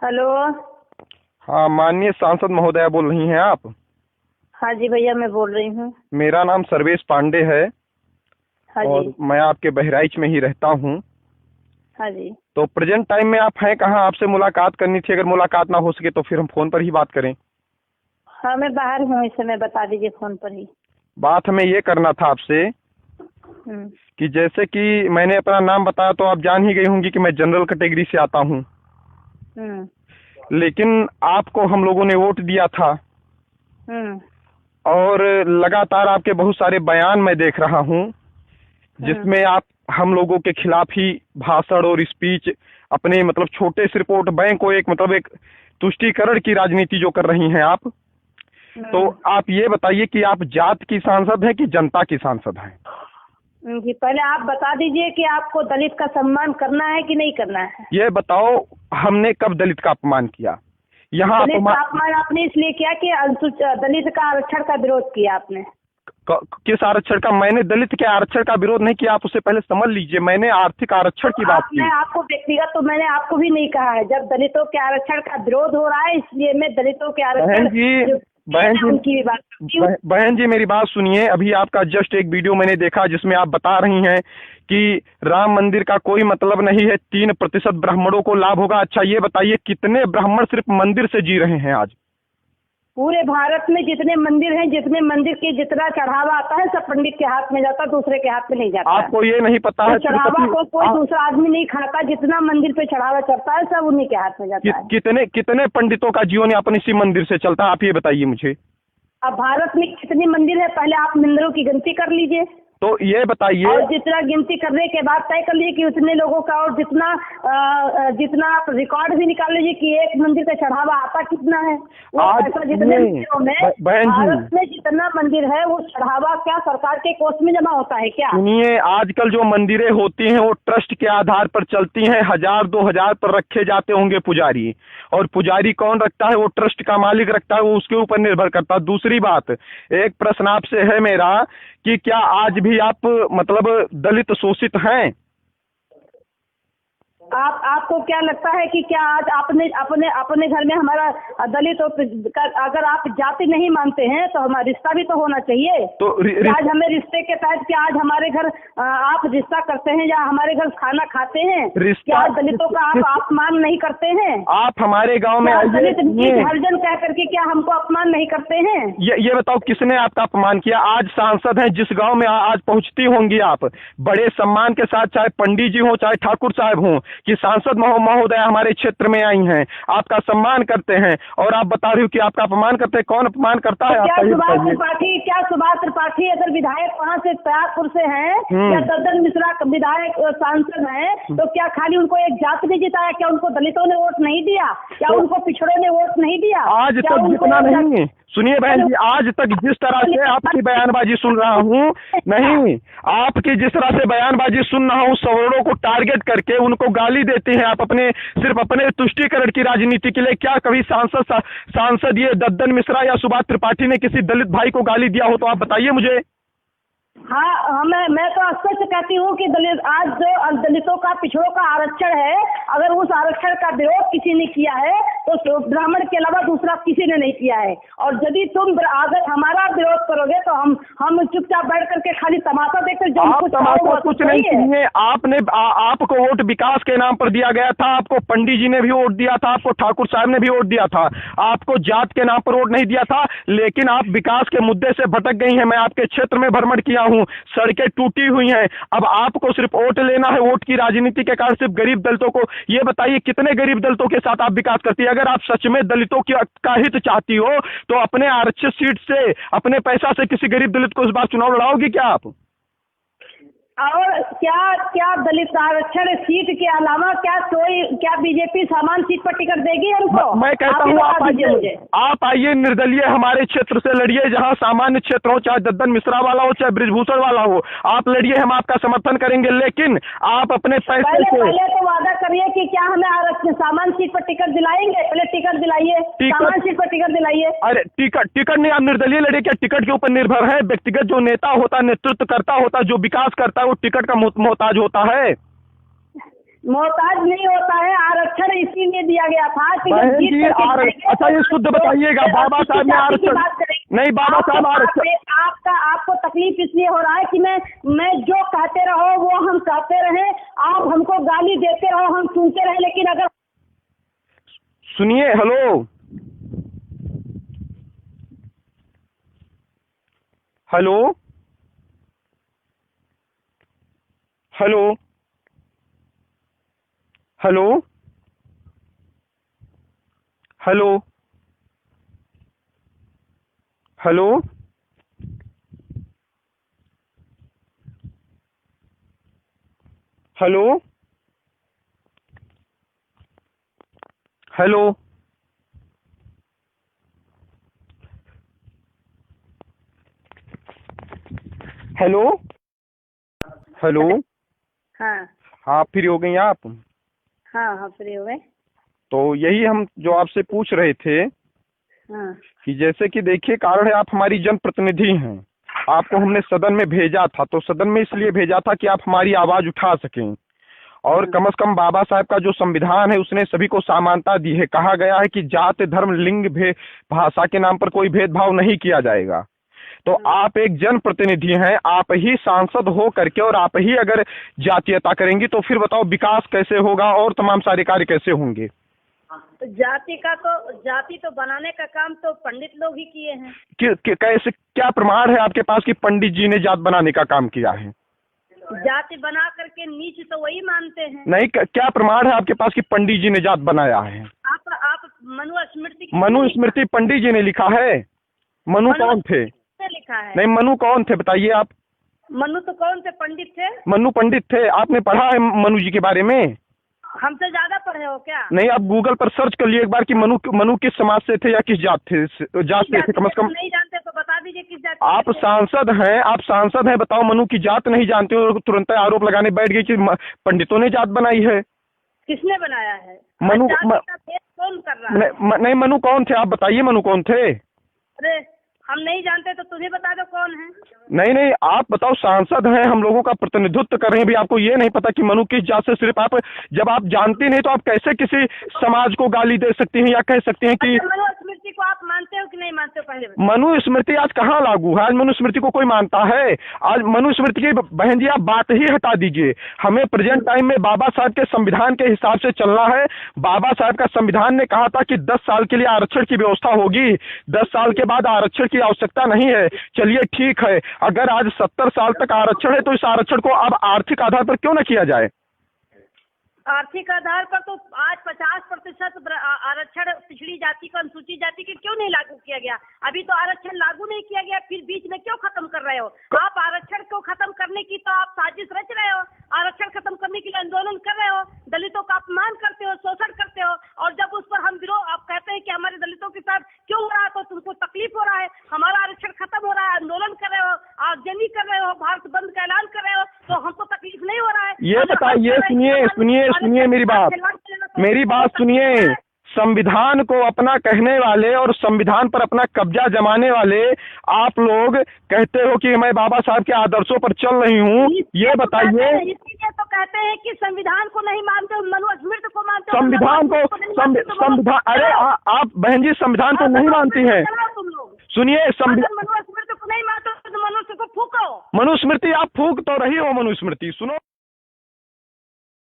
Hello. हाँ, माननीय सांसद महोदया बोल रही हैं आप? हाँ जी भैया, मैं बोल रही हूँ। मेरा नाम सर्वेश पांडे है हाँ और जी। मैं आपके बहराइच में ही रहता हूँ। हाँ जी। तो प्रेजेंट टाइम में आप हैं कहाँ? आपसे मुलाकात करनी थी। अगर मुलाकात ना हो सके तो फिर हम फोन पर ही बात करें। हाँ, मैं बाहर हूँ इस समय, बता दीजिए फोन पर ही। बात हमें ये करना था आपसे हम्म। कि जैसे कि मैंने अपना नाम बताया तो आप जान ही गई होंगी कि मैं जनरल कैटेगरी से आता हूँ। हम्म। लेकिन आपको हम लोगों ने वोट दिया था हम्म। और लगातार आपके बहुत सारे बयान मैं देख रहा हूँ हम्म। जिसमें आप हम लोगों के खिलाफ ही भाषण और स्पीच अपने मतलब छोटे से रिपोर्ट बैंक को एक तुष्टीकरण की राजनीति जो कर रही हैं आप। तो हम्म। आप ये बताइए कि आप जात की सांसद हैं कि जनता की सांसद हैं? जी, पहले आप बता दीजिए कि आपको दलित का सम्मान करना है कि नहीं करना है। ये बताओ, हमने कब दलित का अपमान किया? यहाँ दलित का अपमान आपने इसलिए किया कि दलित का आरक्षण का विरोध किया आपने। किस आरक्षण का? मैंने दलित के आरक्षण का विरोध नहीं किया। आप उसे पहले समझ लीजिए। मैंने आर्थिक आरक्षण की तो बात आपने की। आपको व्यक्तिगत तो मैंने आपको भी नहीं कहा है। जब दलितों के आरक्षण का विरोध हो रहा है इसलिए मैं दलितों के आरक्षण उनकी भी बात करती हूँ। बहन जी मेरी बात सुनिए। अभी आपका जस्ट एक वीडियो मैंने देखा जिसमें आप बता रही हैं कि राम मंदिर का कोई मतलब नहीं है, 3% ब्राह्मणों को लाभ होगा। अच्छा ये बताइए, कितने ब्राह्मण सिर्फ मंदिर से जी रहे हैं आज? पूरे भारत में जितने मंदिर हैं, जितने मंदिर के जितना चढ़ावा आता है सब पंडित के हाथ में जाता है, दूसरे के हाथ में नहीं जाता। आपको ये नहीं पता है? चढ़ावा को कोई दूसरा आदमी नहीं खाता। जितना मंदिर पे चढ़ावा चढ़ता है सब उन्हीं के हाथ में जाता है। कितने कितने पंडितों का जीवन यापन इसी मंदिर से चलता है? आप ये बताइए मुझे। अब भारत में कितनी मंदिर है, पहले आप मंदिरों की गिनती कर लीजिए। तो ये बताइए, और जितना गिनती करने के बाद तय कर लीजिए कि उतने लोगों का, और जितना आप रिकॉर्ड भी निकाल लीजिए कि एक मंदिर का चढ़ावा आता कितना है। वो पैसा जितने मंदिरों में, भारत में जितना मंदिर है वो चढ़ावा क्या सरकार के कोष में जमा होता है क्या? सुनिए, आजकल जो मंदिरें होती हैं वो ट्रस्ट के आधार पर चलती हैं। 1000-2000 पर रखे जाते होंगे पुजारी, और पुजारी कौन रखता है? वो ट्रस्ट का मालिक रखता है, वो उसके ऊपर निर्भर करता है। दूसरी बात, एक प्रश्न आपसे है मेरा कि क्या आज भी आप मतलब दलित शोषित हैं? आपको क्या लगता है कि क्या आज आपने अपने अपने घर में हमारा दलित अगर आप जाति नहीं मानते हैं तो हमारा रिश्ता भी तो होना चाहिए। तो आज हमें रिश्ते के तहत क्या आज हमारे घर आप रिश्ता करते हैं या हमारे घर खाना खाते हैं? क्या दलितों का आप अपमान नहीं करते हैं? आप हमारे गांव में दलित हरिजन कह करके क्या हमको अपमान नहीं करते हैं? ये बताओ, किसने आपका अपमान किया? आज सांसद हैं, जिस गांव में आज पहुंचती होंगी आप बड़े सम्मान के साथ, चाहे पंडित जी हो चाहे ठाकुर साहब हो, कि सांसद महोदया हमारे क्षेत्र में आई हैं, आपका सम्मान करते हैं, और आप बता रही हो कि आपका अपमान करते हैं। कौन अपमान करता है? क्या सुभाष त्रिपाठी अगर विधायक वहाँ से त्यागपुर से हैं या दद्दन मिश्रा विधायक सांसद हैं तो क्या खाली उनको एक जात ने जिताया? क्या उनको दलितों ने वोट नहीं दिया? क्या उनको पिछड़ों ने वोट नहीं दिया? आज तक जितना नहीं, सुनिए बहन जी, आज तक जिस तरह से आपकी बयानबाजी सुन रहा हूँ, नहीं, आपकी जिस तरह से बयानबाजी सुन रहा हूँ, सवर्णों को टारगेट करके उनको गाली देते हैं आप सिर्फ अपने तुष्टीकरण की राजनीति के लिए। क्या कभी सांसद ये दद्दन मिश्रा या सुभाष त्रिपाठी ने किसी दलित भाई को गाली दिया हो तो आप बताइए मुझे। हाँ, मैं तो स्पष्ट कहती हूँ कि आज जो दलितों का, पिछड़ों का आरक्षण है, अगर उस आरक्षण का विरोध किसी ने किया है तो ब्राह्मण के अलावा दूसरा किसी ने नहीं किया है। और यदि तुम अगर हमारा विरोध करोगे तो हम चुपचाप बैठ करके खाली तमाशा देखते कुछ नहीं चाहिए। आपको वोट विकास के नाम पर दिया गया था। आपको पंडित जी ने भी वोट दिया था, आपको ठाकुर साहब ने भी वोट दिया था, आपको जात के नाम पर वोट नहीं दिया था। लेकिन आप विकास के मुद्दे से भटक गई हैं। मैं आपके क्षेत्र में भ्रमण किया हूं, सड़कें टूटी हुई हैं। अब आपको सिर्फ वोट लेना है, वोट की राजनीति के कारण सिर्फ गरीब दलितों को। ये बताइए, कितने गरीब दलितों के साथ आप विकास करती है? अगर आप सच में दलितों का हित चाहती हो तो अपने आरक्षित सीट से, अपने पैसा से किसी गरीब दलित को इस बार चुनाव लड़ाओगी क्या आप? और क्या दलित आरक्षण सीट के अलावा क्या बीजेपी सामान सीट पर टिकट देगी हमको? मैं कहता हूँ आप आइए, निर्दलीय हमारे क्षेत्र से लड़िए, जहाँ सामान्य क्षेत्र हो, चाहे दद्दन मिश्रा वाला हो चाहे बृजभूषण वाला हो, आप लड़िए, हम आपका समर्थन करेंगे। लेकिन आप अपने पैसे से पहले तो वादा करिए कि क्या हमें आरक्षण सामान्य सीट पर टिकट दिलाएंगे। पहले टिकट दिलाइए, सामान्य सीट पर टिकट दिलाइए। अरे टिकट नहीं, आप निर्दलीय लड़िए। क्या टिकट के ऊपर निर्भर है? व्यक्तिगत जो नेता होता, नेतृत्व करता होता, जो विकास करता है, वो टिकट का मोहताज होता है। मोहताज नहीं होता है, आरक्षण इसीलिए दिया गया था कि बहन जी अच्छा ये शुद्ध बताइएगा, बाबा साहब ने आरक्षण नहीं, बाबा साहब आरक्षण आपको तकलीफ इसलिए हो रहा है कि मैं जो कहते रहो वो हम कहते रहे, आप हमको गाली देते रहो हम सुनते रहे, लेकिन अगर सुनिए, hello hello hello hello hello hello hello hello hello hello हाँ हाँ फ्री हो गई आप? हाँ हाँ फ्री हो गए। तो यही हम जो आपसे पूछ रहे थे हाँ कि जैसे कि देखिए, कारण है आप हमारी जनप्रतिनिधि हैं, आपको हमने सदन में भेजा था, तो सदन में इसलिए भेजा था कि आप हमारी आवाज उठा सकें, और कम से कम बाबा साहब का जो संविधान है उसने सभी को समानता दी है। कहा गया है कि जाति धर्म लिंग भेद भाषा के नाम पर कोई भेदभाव नहीं किया जाएगा। तो आप एक जनप्रतिनिधि हैं, आप ही सांसद हो करके और आप ही अगर जातीयता करेंगी तो फिर बताओ विकास कैसे होगा और तमाम सारे कार्य कैसे होंगे? तो जाति तो बनाने का काम तो पंडित लोग ही किए हैं। कैसे, क्या प्रमाण है आपके पास कि पंडित जी ने जात बनाने का काम किया है? जाति बना करके नीच तो वही मानते हैं। नहीं, क्या प्रमाण है आपके पास कि पंडित जी ने जात बनाया है? आप मनुस्मृति पंडित जी ने लिखा है। मनु कौन थे? लिखा है। नहीं, मनु कौन थे बताइए आप? मनु तो कौन थे? पंडित थे। मनु पंडित थे। आपने पढ़ा है मनु जी के बारे में? हमसे ज्यादा पढ़े हो क्या? नहीं, आप गूगल पर सर्च कर लिए एक बार कि मनु किस समाज से थे या किस जात से थे, कम से कम। नहीं जानते तो बता दीजिए किस जात। आप सांसद हैं, बताओ मनु की जात नहीं जानते हो, तुरंत आरोप लगाने बैठ गए कि पंडितों ने जात बनाई है। किसने बनाया है? मनु कौन कर रहा है? नहीं, मनु कौन थे आप बताइए, मनु कौन थे? अरे हम नहीं जानते तो तुम्हें बता दो कौन है। नहीं, आप बताओ, सांसद हैं, हम लोगों का प्रतिनिधित्व कर रहे हैं, भी आपको ये नहीं पता कि मनु किस जात से? सिर्फ आप जब आप जानते नहीं तो आप कैसे किसी समाज को गाली दे सकती हैं या कह सकती हैं कि मनुस्मृति को आप मानते हो कि नहीं मानते हो? पहले मनुस्मृति आज कहाँ लागू है? आज मनुस्मृति को कोई मानता है? आज मनुस्मृति की बहन जी आप बात ही हटा दीजिए, हमें प्रेजेंट टाइम में बाबा साहब के संविधान के हिसाब से चलना है। बाबा साहब का संविधान ने कहा था कि 10 साल के लिए आरक्षण की व्यवस्था होगी, 10 साल के बाद आरक्षण की आवश्यकता नहीं है। चलिए ठीक है, अगर आज 70 साल तक आरक्षण है तो इस आरक्षण को अब आर्थिक आधार पर क्यों न किया जाए? आर्थिक आधार पर तो आज 50% आरक्षण पिछड़ी जाति को, अनुसूचित जाति के क्यों नहीं लागू किया गया? अभी तो आरक्षण लागू नहीं किया गया, फिर बीच में क्यों खत्म कर रहे हो? आप आरक्षण को खत्म करने की तो आप साजिश रच रहे हो, आरक्षण खत्म करने के लिए आंदोलन कर रहे हो, दलितों का अपमान करते हो, शोषण करते हो, और जब उस पर हम विरोध, आप कहते हैं कि हमारे दलितों के साथ क्यों हो रहा है, तो तुमको तकलीफ हो रहा है। हमारा आरक्षण खत्म हो रहा है, आंदोलन कर रहे हो, आगजनी कर रहे हो, भारत बंद का ऐलान कर रहे हो, तो हमको तकलीफ नहीं हो रहा है। ये बताइए, सुनिए मेरी बात सुनिए। संविधान को अपना कहने वाले और संविधान पर अपना कब्जा जमाने वाले आप लोग कहते हो कि मैं बाबा साहब के आदर्शों पर चल रही हूँ, ये बताइए। इसीलिए तो कहते हैं कि संविधान को नहीं मानते, मनुस्मृति को मानते। संविधान अरे आप बहन जी संविधान को नहीं मानती हैं। सुनिए, मनुस्मृति को नहीं मानते तो मनुष्य को फूको। मनुस्मृति आप फूक तो रही हो, मनुस्मृति सुनो।